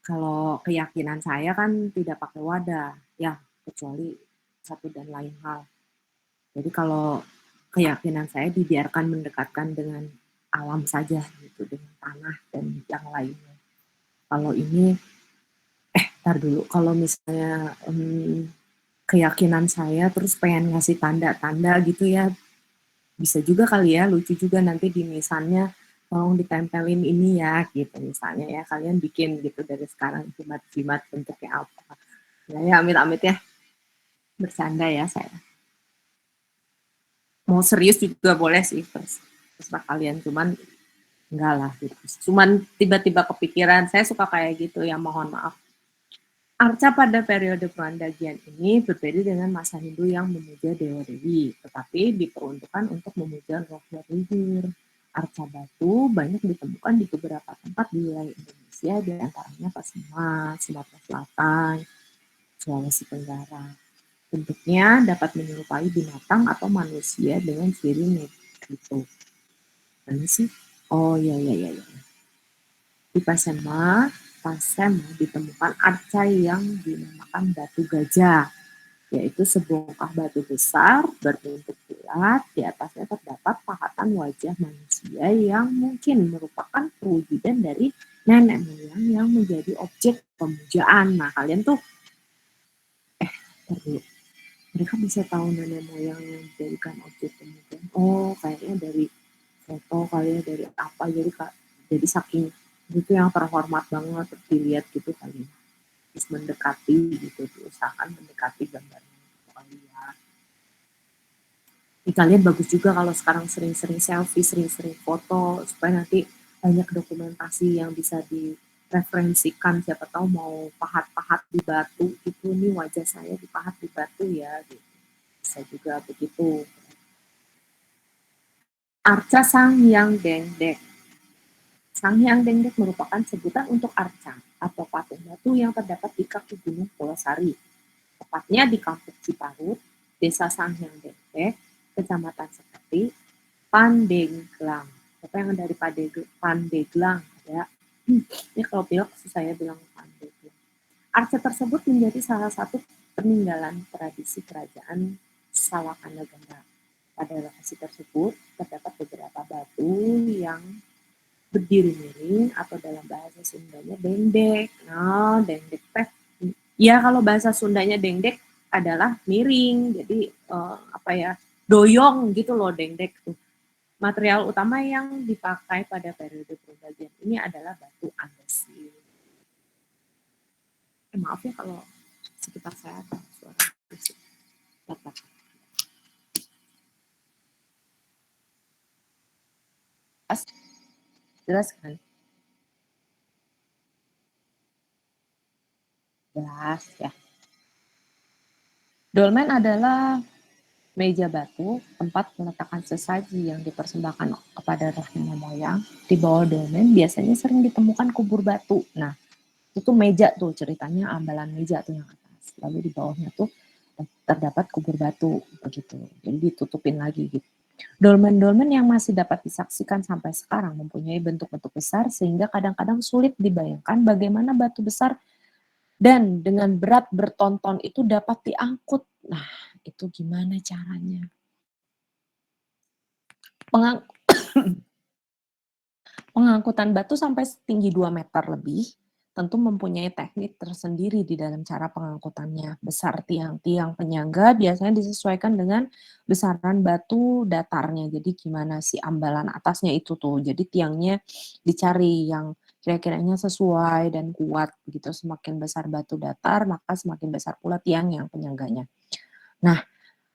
Kalau keyakinan saya kan tidak pakai wadah, ya kecuali satu dan lain hal. Jadi kalau keyakinan saya dibiarkan mendekatkan dengan alam saja gitu, dengan tanah dan yang lainnya. Kalau ini, ntar dulu, kalau misalnya keyakinan saya terus pengen ngasih tanda-tanda gitu ya, bisa juga kali ya, lucu juga nanti di nisannya tolong ditempelin ini ya gitu misalnya ya, kalian bikin gitu dari sekarang jimat-jimat bentuknya apa. Ya amit-amit ya, bercanda ya saya. Mau serius juga boleh sih, terserah kalian, cuman enggak lah gitu. Cuman tiba-tiba kepikiran, saya suka kayak gitu ya, mohon maaf. Arca pada periode Perandagian ini berbeda dengan masa Hindu yang memuja dewa-dewi, tetapi diperuntukkan untuk memuja roh leluhur. Arca batu banyak ditemukan di beberapa tempat di wilayah Indonesia, di antaranya Pasaman, Sumatera Selatan, Sulawesi Tenggara. Bentuknya dapat menyerupai binatang atau manusia dengan ciri mirip gitu. Mana sih? Oh iya. Di Pasema ditemukan arca yang dinamakan batu gajah, yaitu sebongkah batu besar berbentuk bulat, di atasnya terdapat pahatan wajah manusia yang mungkin merupakan perwujudan dari nenek moyang yang menjadi objek pemujaan. Nah kalian tuh, dulu, mereka bisa tahu nenek moyang yang dijadikan objek pemujaan. Oh kayaknya dari foto kali ya, dari apa, jadi saking itu yang terhormat banget terus dilihat gitu kali, terus mendekati gitu, usahakan mendekati gambarnya gitu kali ya. Ini kalian bagus juga kalau sekarang sering-sering selfie, sering-sering foto, supaya nanti banyak dokumentasi yang bisa direferensikan, siapa tahu mau pahat-pahat di batu gitu, nih wajah saya dipahat di batu ya gitu. Bisa juga begitu. Arca Sang Hyang Dengdek. Sang Hyang Dengdek merupakan sebutan untuk arca atau patung batu yang terdapat di kaki Gunung Pulosari, tepatnya di Kampung Ciparut, Desa Sang Hyang Dengdek, Kecamatan Seketi, Pandeglang. Siapa yang dari Pandeglang? Ada. Ini kalau pilek saya bilang Pandeglang. Arca tersebut menjadi salah satu peninggalan tradisi kerajaan Salakannagara. Pada lokasi tersebut terdapat beberapa batu yang berdiri miring atau dalam bahasa Sundanya dengdek. Nah, dengdek teh. Ya kalau bahasa Sundanya dengdek adalah miring. Jadi doyong gitu loh dengdek tuh. Material utama yang dipakai pada periode Perandagian ini adalah batu andesit. Maaf ya kalau sekitar saya ada suara musik. Jelas kan? Jelas ya. Dolmen adalah meja batu, tempat meletakkan sesaji yang dipersembahkan kepada roh nenek moyang. Di bawah dolmen biasanya sering ditemukan kubur batu. Nah, itu meja tuh ceritanya, ambalan meja tuh yang atas. Lalu di bawahnya tuh terdapat kubur batu begitu. Jadi ditutupin lagi gitu. Dolmen-dolmen yang masih dapat disaksikan sampai sekarang mempunyai bentuk-bentuk besar sehingga kadang-kadang sulit dibayangkan bagaimana batu besar dan dengan berat bertonton itu dapat diangkut. Nah, itu gimana caranya? Pengangkutan batu sampai setinggi 2 meter lebih tentu mempunyai teknik tersendiri di dalam cara pengangkutannya. Besar tiang-tiang penyangga biasanya disesuaikan dengan besaran batu datarnya. Jadi gimana sih ambalan atasnya itu tuh. Jadi tiangnya dicari yang kira-kiranya sesuai dan kuat begitu. Semakin besar batu datar, maka semakin besar pula tiang yang penyangganya. Nah,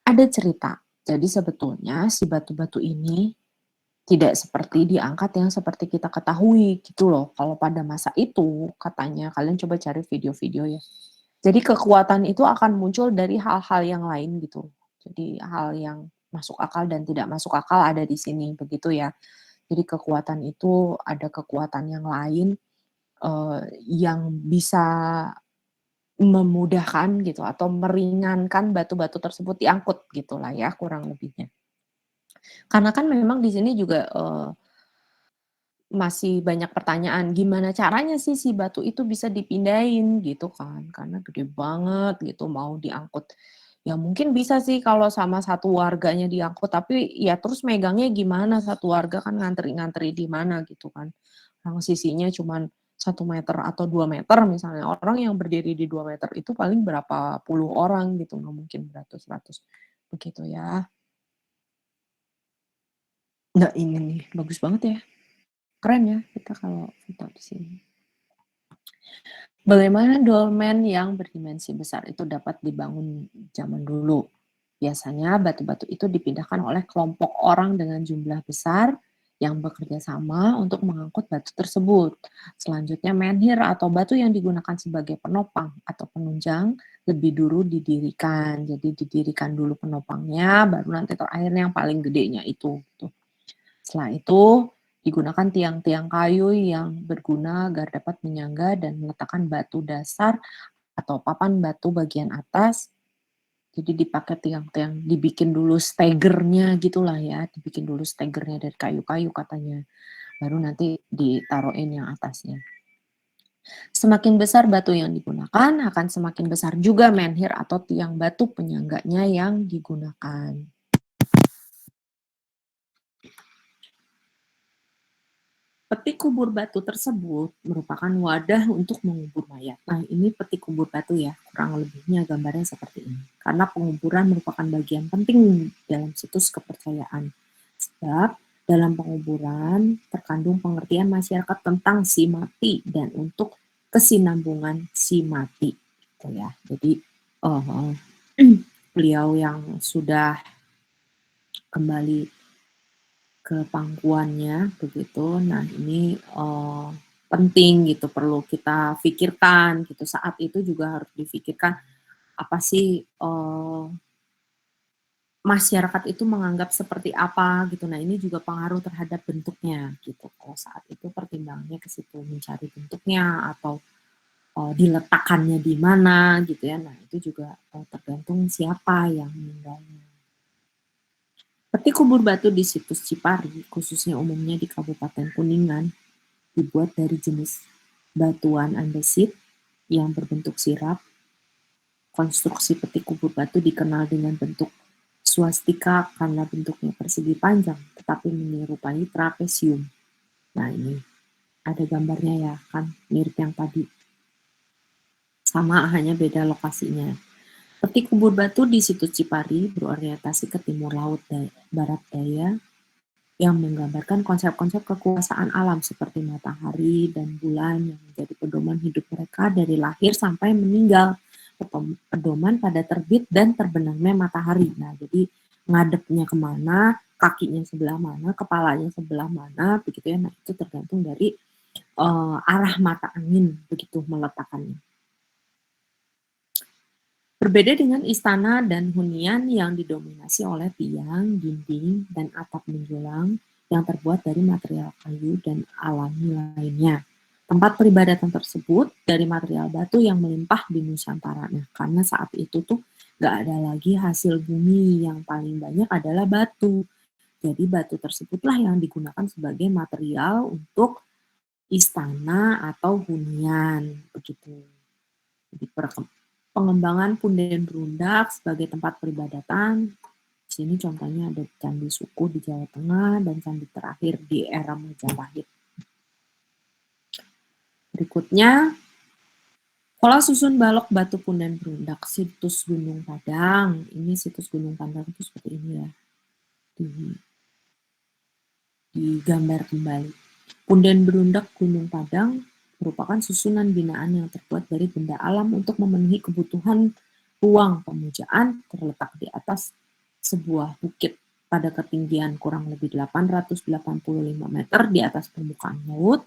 ada cerita. Jadi sebetulnya si batu-batu ini tidak seperti diangkat yang seperti kita ketahui gitu loh. Kalau pada masa itu katanya, kalian coba cari video-video ya. Jadi kekuatan itu akan muncul dari hal-hal yang lain gitu. Jadi hal yang masuk akal dan tidak masuk akal ada di sini begitu ya. Jadi kekuatan itu ada kekuatan yang lain yang bisa memudahkan gitu atau meringankan batu-batu tersebut diangkut gitulah ya kurang lebihnya. Karena kan memang di sini juga, masih banyak pertanyaan, gimana caranya sih si batu itu bisa dipindahin gitu kan, karena gede banget gitu mau diangkut. Ya mungkin bisa sih kalau sama satu warganya diangkut, tapi ya terus megangnya gimana, satu warga kan ngantri-ngantri di mana gitu kan. Yang sisinya cuman 1 meter atau 2 meter misalnya, orang yang berdiri di 2 meter itu paling berapa puluh orang gitu, nggak mungkin beratus-ratus, begitu ya. Nah ini nih, bagus banget ya, keren ya kita kalau foto di sini. Bagaimana dolmen yang berdimensi besar itu dapat dibangun zaman dulu? Biasanya batu-batu itu dipindahkan oleh kelompok orang dengan jumlah besar yang bekerja sama untuk mengangkut batu tersebut. Selanjutnya menhir atau batu yang digunakan sebagai penopang atau penunjang lebih dulu didirikan. Jadi didirikan dulu penopangnya, baru nanti terakhirnya yang paling gedenya itu. Gitu. Setelah itu digunakan tiang-tiang kayu yang berguna agar dapat menyangga dan meletakkan batu dasar atau papan batu bagian atas. Jadi dipakai tiang-tiang, dibikin dulu stegernya gitulah ya, dibikin dulu stegernya dari kayu-kayu katanya. Baru nanti ditaruhin yang atasnya. Semakin besar batu yang digunakan, akan semakin besar juga menhir atau tiang batu penyangganya yang digunakan. Peti kubur batu tersebut merupakan wadah untuk mengubur mayat. Nah, ini peti kubur batu ya, kurang lebihnya gambarnya seperti ini. Karena penguburan merupakan bagian penting dalam situs kepercayaan. Sebab dalam penguburan terkandung pengertian masyarakat tentang si mati dan untuk kesinambungan si mati. Gitu ya. Jadi, beliau yang sudah kembali ke pangkuannya begitu. Nah ini penting gitu, perlu kita pikirkan gitu. Saat itu juga harus difikirkan apa sih masyarakat itu menganggap seperti apa gitu. Nah ini juga pengaruh terhadap bentuknya gitu. Kalau saat itu pertimbangannya ke situ mencari bentuknya atau diletakkannya di mana gitu ya. Nah itu juga tergantung siapa yang meninggalnya. Peti kubur batu di situs Cipari, khususnya umumnya di Kabupaten Kuningan, dibuat dari jenis batuan andesit yang berbentuk sirap. Konstruksi peti kubur batu dikenal dengan bentuk swastika karena bentuknya persegi panjang, tetapi menyerupai trapesium. Nah ini ada gambarnya ya, kan mirip yang tadi. Sama, hanya beda lokasinya. Peti kubur batu di situs Cipari berorientasi ke timur laut barat daya yang menggambarkan konsep-konsep kekuasaan alam seperti matahari dan bulan yang menjadi pedoman hidup mereka dari lahir sampai meninggal. Pedoman pada terbit dan terbenamnya matahari. Nah, jadi ngadepnya kemana, kakinya sebelah mana, kepalanya sebelah mana, begitu ya. Nah, itu tergantung dari arah mata angin, begitu meletakkannya. Berbeda dengan istana dan hunian yang didominasi oleh tiang, dinding, dan atap menjulang yang terbuat dari material kayu dan alami lainnya. Tempat peribadatan tersebut dari material batu yang melimpah di Nusantara. Nah, karena saat itu tuh nggak ada lagi hasil bumi, yang paling banyak adalah batu. Jadi batu tersebutlah yang digunakan sebagai material untuk istana atau hunian, begitu. Jadi pengembangan punden berundak sebagai tempat peribadatan. Di sini contohnya ada Candi Suku di Jawa Tengah dan candi terakhir di era Majapahit. Berikutnya, pola susun balok batu punden berundak situs Gunung Padang. Ini situs Gunung Padang itu seperti ini ya. Digambar kembali. Punden berundak Gunung Padang merupakan susunan binaan yang terbuat dari benda alam untuk memenuhi kebutuhan ruang pemujaan, terletak di atas sebuah bukit pada ketinggian kurang lebih 885 meter di atas permukaan laut.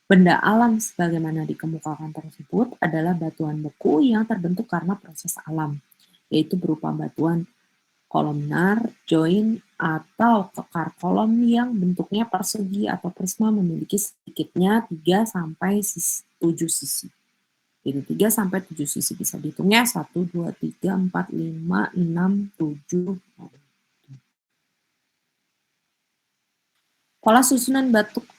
Benda alam sebagaimana dikemukakan tersebut adalah batuan beku yang terbentuk karena proses alam, yaitu berupa batuan kolomnar, join, atau kekar kolom yang bentuknya persegi atau prisma memiliki sedikitnya 3 sampai 7 sisi. Jadi 3 sampai 7 sisi bisa dihitungnya 1, 2, 3, 4, 5, 6, 7. Pola susunan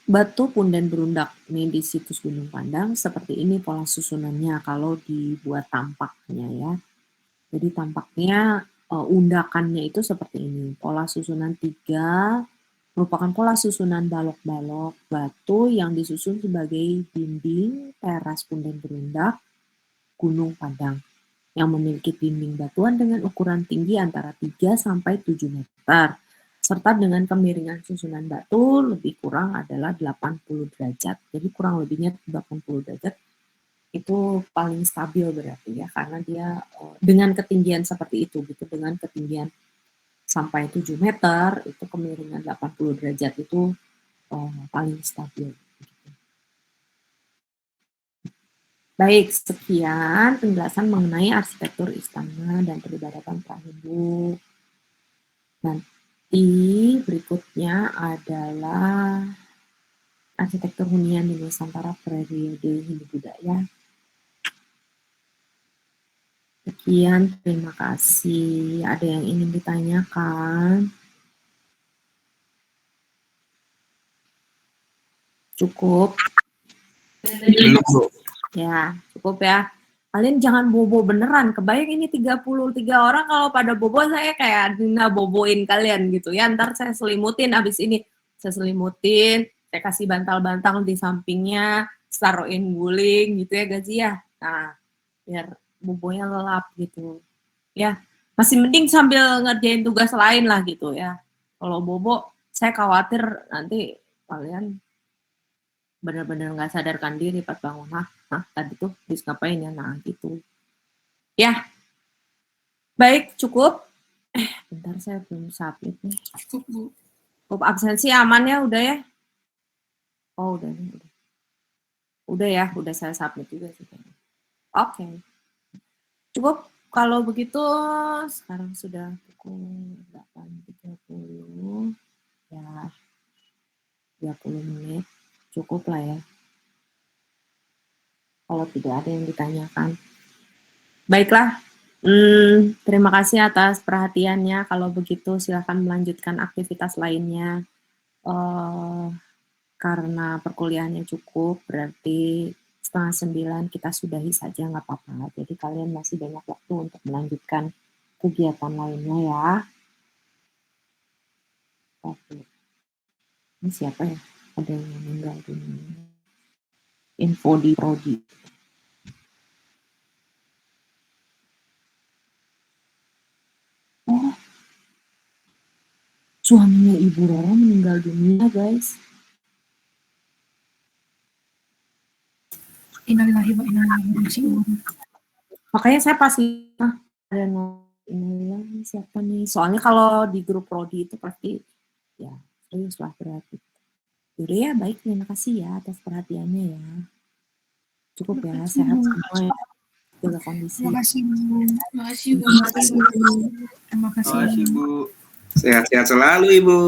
batu punden berundak nih di situs Gunung Pandang seperti ini pola susunannya kalau dibuat tampaknya ya. Jadi tampaknya undakannya itu seperti ini. Pola susunan 3 merupakan pola susunan balok-balok batu yang disusun sebagai dinding teras punden berundak Gunung Padang yang memiliki dinding batuan dengan ukuran tinggi antara 3 sampai 7 meter serta dengan kemiringan susunan batu lebih kurang adalah 80 derajat. Jadi kurang lebihnya 80 derajat itu paling stabil berarti ya karena dia dengan ketinggian seperti itu gitu dengan ketinggian sampai 7 meter itu kemiringan 80 derajat itu paling stabil. Baik, sekian penjelasan mengenai arsitektur istana dan peribadatan Prahindu. Nanti berikutnya adalah arsitektur hunian di Nusantara periode Hindu-Buddha ya. Sekian, terima kasih. Ada yang ingin ditanyakan? Cukup? Belum, Bu. Ya, cukup ya. Kalian jangan bobo beneran. Kebayang ini 33 orang kalau pada bobo saya kayak Dina boboin kalian gitu ya. Ntar saya selimutin abis ini. Saya selimutin, saya kasih bantal-bantal di sampingnya, taruhin guling gitu ya Gazi ya. Nah, biar bobonya lelap gitu. Ya, masih mending sambil ngerjain tugas lain lah gitu ya. Kalau bobo, saya khawatir nanti kalian benar-benar nggak sadarkan diri pas bangun. Tadi tuh habis ngapain ya? Nah, gitu. Ya, baik, cukup. Bentar saya belum submit nih. Cukup, Bu. Cukup absensi aman ya, udah ya? Oh, udah nih, udah. Udah ya, udah saya submit juga sih. Oke. Cukup. Kalau begitu, sekarang sudah pukul 8.30. Ya, 30 menit. Cukup lah ya. Kalau tidak ada yang ditanyakan. Baiklah, terima kasih atas perhatiannya. Kalau begitu silakan melanjutkan aktivitas lainnya. Karena perkuliahannya cukup, berarti 8:30 kita sudahi saja, nggak apa-apa. Jadi kalian masih banyak waktu untuk melanjutkan kegiatan lainnya ya. Oke. Ini siapa ya? Ada yang meninggal dunia. Info di Prodi. Oh, suaminya Ibu Roro meninggal dunia, guys. Innalillahi wa inna ilaihi raji'un. Makanya saya pas ada ini siapa nih? Soalnya kalau di grup Prodi itu pasti ya serius lah berarti. Yaudah ya, baik, terima kasih ya atas perhatiannya ya. Cukup ya, sehat semua ya. Jaga kondisi. Terima kasih, Bu. Terima kasih, Bu. Terima kasih, Bu. Terima kasih. Terima kasih, Bu. Sehat-sehat selalu, Ibu.